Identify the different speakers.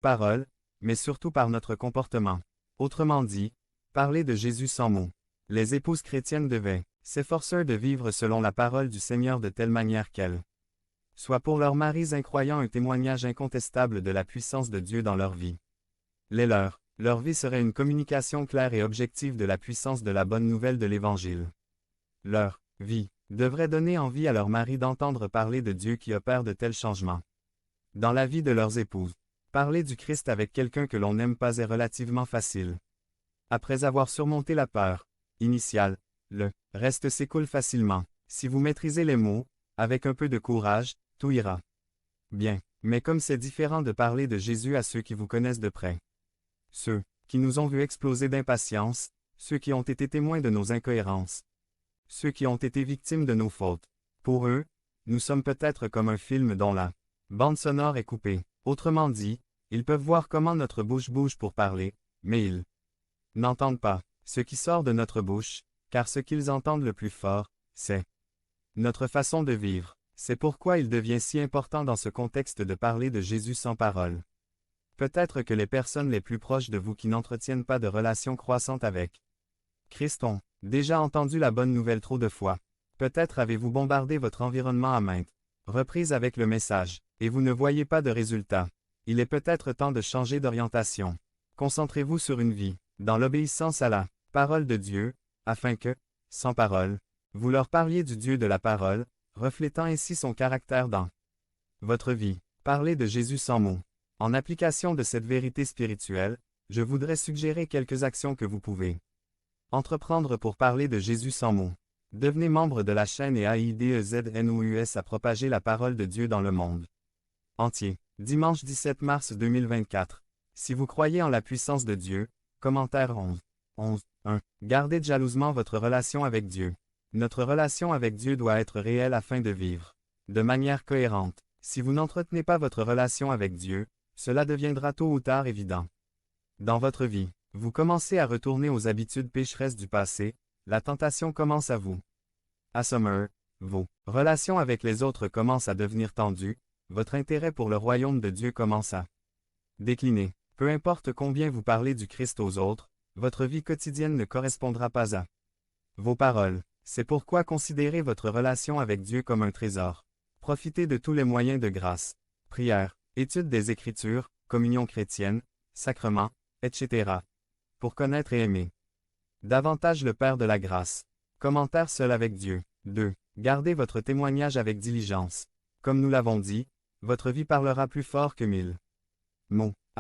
Speaker 1: paroles, mais surtout par notre comportement. Autrement dit, parler de Jésus sans mots. Les épouses chrétiennes devaient s'efforcer de vivre selon la parole du Seigneur de telle manière qu'elles soient pour leurs maris incroyants un témoignage incontestable de la puissance de Dieu dans leur vie. Leur vie serait une communication claire et objective de la puissance de la bonne nouvelle de l'Évangile. Leur vie devrait donner envie à leurs maris d'entendre parler de Dieu qui opère de tels changements dans la vie de leurs épouses. Parler du Christ avec quelqu'un que l'on n'aime pas est relativement facile. Après avoir surmonté la peur initiale, le reste s'écoule facilement. Si vous maîtrisez les mots, avec un peu de courage, tout ira bien. Mais comme c'est différent de parler de Jésus à ceux qui vous connaissent de près. Ceux qui nous ont vus exploser d'impatience, ceux qui ont été témoins de nos incohérences, ceux qui ont été victimes de nos fautes. Pour eux, nous sommes peut-être comme un film dont la bande sonore est coupée. Autrement dit, ils peuvent voir comment notre bouche bouge pour parler, mais ils n'entendent pas ce qui sort de notre bouche, car ce qu'ils entendent le plus fort, c'est notre façon de vivre. C'est pourquoi il devient si important dans ce contexte de parler de Jésus sans parole. Peut-être que les personnes les plus proches de vous qui n'entretiennent pas de relations croissantes avec Christ ont déjà entendu la bonne nouvelle trop de fois. Peut-être avez-vous bombardé votre environnement à maintes reprises avec le message, et vous ne voyez pas de résultat. Il est peut-être temps de changer d'orientation. Concentrez-vous sur une vie dans l'obéissance à la parole de Dieu, afin que, sans parole, vous leur parliez du Dieu de la parole, reflétant ainsi son caractère dans votre vie. Parlez de Jésus sans mots. En application de cette vérité spirituelle, je voudrais suggérer quelques actions que vous pouvez entreprendre pour parler de Jésus sans mots. Devenez membre de la chaîne et aidez-nous à propager la parole de Dieu dans le monde entier. Dimanche 17 mars 2024. Si vous croyez en la puissance de Dieu, commentaire 11.1. Gardez jalousement votre relation avec Dieu. Notre relation avec Dieu doit être réelle afin de vivre de manière cohérente. Si vous n'entretenez pas votre relation avec Dieu, cela deviendra tôt ou tard évident. Dans votre vie, vous commencez à retourner aux habitudes pécheresses du passé, la tentation commence à vous assommer, vos relations avec les autres commencent à devenir tendues, votre intérêt pour le royaume de Dieu commence à décliner. Peu importe combien vous parlez du Christ aux autres, votre vie quotidienne ne correspondra pas à vos paroles. C'est pourquoi considérez votre relation avec Dieu comme un trésor. Profitez de tous les moyens de grâce. Prière, étude des Écritures, communion chrétienne, sacrements, etc. Pour connaître et aimer davantage le Père de la grâce. Commentaire seul avec Dieu. 2. Gardez votre témoignage avec diligence. Comme nous l'avons dit, votre vie parlera plus fort que 1000 mots.